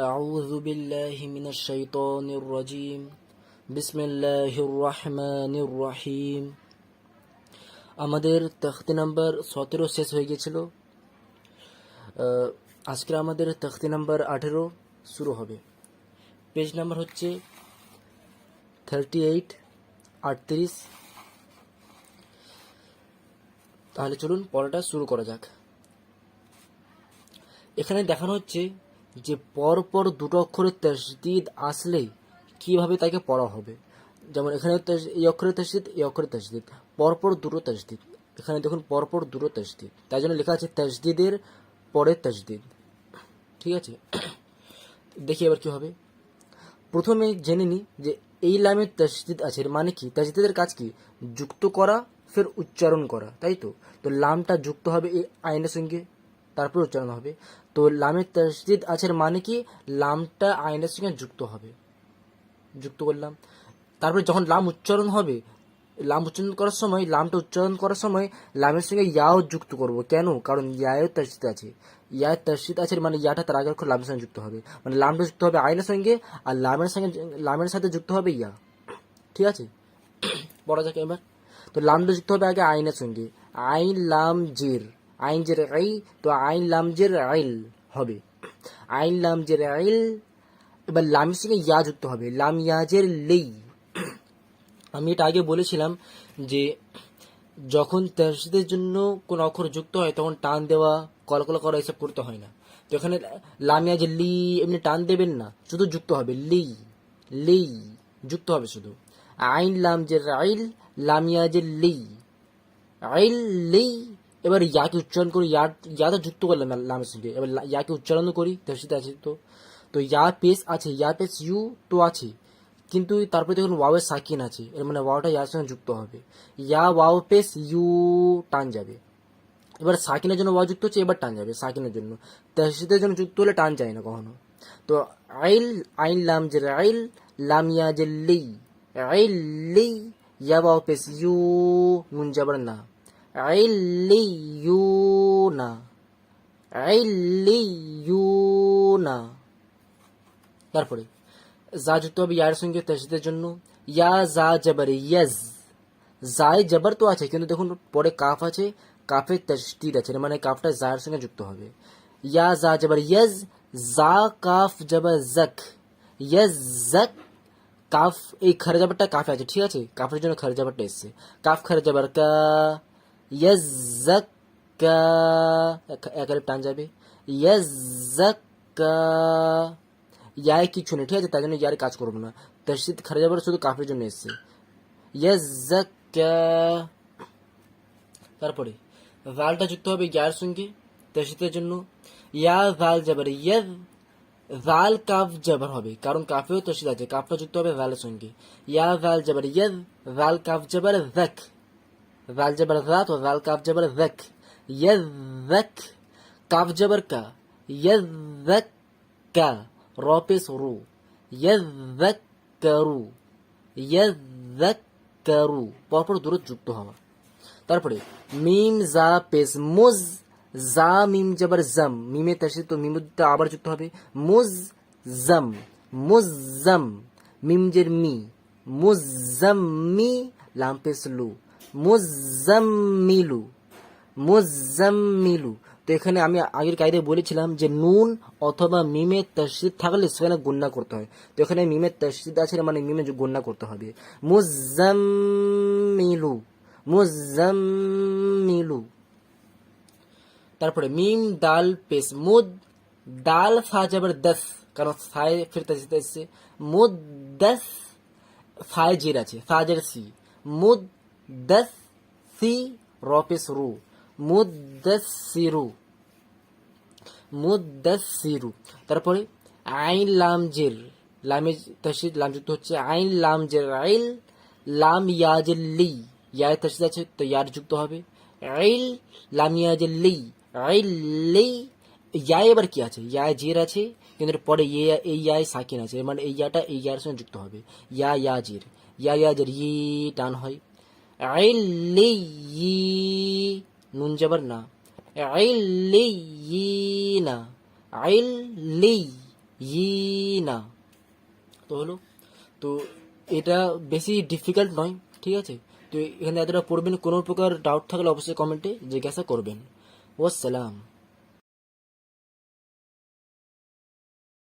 أعوذ بالله من الشيطان الرجيم بسم الله الرحمن الرحيم আমাদের তখতি নাম্বার 17 শেষ হয়ে গিয়েছিল। আজকে আমাদের তখতি নাম্বার 18 শুরু হবে। পেজ নাম্বার হচ্ছে 38 তাহলে চলুন পড়াটা শুরু করা যাক। এখানে দেখানো হচ্ছে যে পরপর দুটো অক্ষরের তাসদিদ আসলে কিভাবে তাকে পড়া হবে। যেমন এখানে এই অক্ষরের তাসদিদ, এই অক্ষরের তাসদিদ, পরপর দুটো তাসদিদ। এখানে দেখুন পরপর দুটো তাসদিদ, তাই জন্য লেখা আছে তাসদিদের পরে তাসদিদ। ঠিক আছে, দেখি এবার কি হবে। প্রথমে জেনে নিই যে এই লামের তাসদিদ আছে, এর মানে কি? তাসদিদের কাজ কি? যুক্ত করা, ফের উচ্চারণ করা, তাই তো। তো লামটা যুক্ত হবে এই আইনের সঙ্গে, তারপর উচ্চারণ হবে। তো লামের তাসদিদ আছে মানে কি? লামটা আইনের সঙ্গে যুক্ত হবে, যুক্ত করলাম। তারপরে যখন লাম উচ্চারণ হবে, লাম উচ্চারণ করার সময়, লামটা উচ্চারণ করার সময় লামের সঙ্গে ইয়াও যুক্ত করব। কেন? কারণ ইয়াও তাসদিদ আছে, ইয়া তাসদিদ আছে মানে ইয়াটা তার আগের অক্ষর লামের সঙ্গে যুক্ত হবে, মানে লামটা যুক্ত হবে আইনের সঙ্গে, আর লামের সাথে যুক্ত হবে ইয়া। ঠিক আছে, পড়া যাক এবার। তো লামটা যুক্ত হবে আগে আইনের সঙ্গে, আইন লাম জের, আইন জের আই, তো আইন লাম জের আইল হবে, আইন লাম জের আইল। এবার লামের সঙ্গে ইয়া যুক্ত হবে, লাম ইয়াজের লেই। আমি এটা আগে বলেছিলাম যে যখন তাসদিদের জন্য কোন অক্ষর যুক্ত হয় তখন টান দেওয়া, কলকলা করা এসব করতে হয় না। তো এখানে লাম ইয়াজের লি, এমনি টান দেবেন না, শুধু যুক্ত হবে লি, লি যুক্ত হবে শুধু। আইন লাম জের আইল, লাম ইয়াজের লি, আইল লি। এবার ইয়াকে উচ্চারণ করি, ইয়াটা যুক্ত করলাম লামের সঙ্গে, এবার ইয়াকে উচ্চারণ করি। তাসদিদ আছে তো ইয়া পেশ আছে, ইয়া পেশ ইউ তো আছে, কিন্তু তারপরে দেখুন ওয়াওয়ের সাকিন আছে, এর মানে ওয়াওটা ইয়ার সঙ্গে যুক্ত হবে। ইয়া ওয়াও পেশ ইউ টান যাবে। এবার সাকিনের জন্য ওয়াও যুক্ত হচ্ছে, এবার টান যাবে সাকিনের জন্য। তাসদিদের জন্য যুক্ত হলে টান যায় না কখনো। তো আইল, আইন লাম জের আইল, লাম ইয়া জের লি, আইল লি, ইয়া ওয়াও পেশ ইউ, নুন যাবার না, আইল লি ইউ না, আইল লি ইউ না। তারপরে জা যুক্ত হবে ইয়ার সঙ্গে তাসদিদের জন্য, ইয়া জা জবর ইয়াজ, জায় জবর তো আছে কিন্তু দেখুন পরে কাফ আছে, কাফের তাসদিদ আছে, মানে কাফটা জায়ের সঙ্গে যুক্ত হবে। ইয়া জা জবর ইয়াজ, জা কাফ জবর জক, ইয়াজ জক। কাফ এই খরে জবরটা কাফে আছে, ঠিক আছে, কাফের জন্য খরে জবরটা এসছে, কাফ খরে জবর কা, ইয়াজ জক কা, একারে টান যাবে, ইয়াজ জক কা। ইয়ায় কিছু নেই, ঠিক আছে, তাই জন্য ইয়ার কাজ করবো না। তাসদিদ খরে জবর শুধু কাফের জন্য এসছে, ইয়াজ জক কা। তারপরে ভালটা যুক্ত হবে ইয়ার সঙ্গে তাসদিদের জন্য, ইয়া ভাল জবর ইয়াদ, ভাল কাফ জবর হবে, কারণ কাফেও তাসদিদ আছে, কাফটা যুক্ত হবে ভালের সঙ্গে। ইয়া ভাল জবর ইয়াদ, ভাল কাফ জবর যাক, ভাল জবর যাত ও ভাল কাফ জবর যাক, ইয়াযাক। কাফ জবর কা, ইয়াযাক্কা, র পেশ রু, ইয়াযাক্কারু, ইয়াযাক্কারু, পরপর দূরে যুক্ত হওয়া। তারপরে মিম জা পেশ মুজ, জা মিম জবর জম, মিমে তাসদিদ, তো মিমটা আবার যুক্ত হবে, মুজ জম, মুজ্জম, মিম জের মি, মুজ্জম্মি, লাম পেশ লু, মুজ্জম্মিলু, মুজ্জম্মিলু। তো এখানে আমি আগের কায়দায় বলেছিলাম যে নুন অথবা মিমের তাসদিদ থাকলে সেখানে গুণনা করতে হয়। তো এখানে মিমের তাসদিদ আছে মানে মিমে গুণনা করতে হবে, মুজ্জম্মিলু, মুজ্জম্মিলু। তারপরে মিম দাল পেশ মুদ, দাল ফা জবর দস, কারণ ফায়ে ফির তাসদিদ এসেছে, মুদ দস, ফায়ে জের আছে, ফা জের সি, মুদ দস সি, র পেশ রু, মুদ্দাসসিরু, মুদ্দাসসিরু। তারপরে আইন লাম জের, লামে তাসদিদ লাম যুক্ত হচ্ছে, আইন লাম জের আইল, লাম ইয়াজের লি, ইয়ার তাসদিদ আছে তো ইয়ার যুক্ত হবে, আইল লাম ইয়াজের লি, আইল লি। ইয়া এবার কি আছে? ইয়া জের আছে কিন্তু পরে এই ইয়ায় সাকিন আছে, মানে এই ইয়াটা এই ইয়ার সঙ্গে যুক্ত হবে, ইয়া ইয়া জের, ইয়া ইয়া জের ই টান হয়, আইল লি ই, নুন জবর না, আইল লি ই না, আইল লি না। তো হলো, তো এটা বেশি ডিফিকাল্ট নয়, ঠিক আছে। তো এখানে এতটা পড়বেন, কোনো প্রকার ডাউট থাকলে অবশ্যই কমেন্টে জিজ্ঞাসা করবেন। ওয়াসসালাম।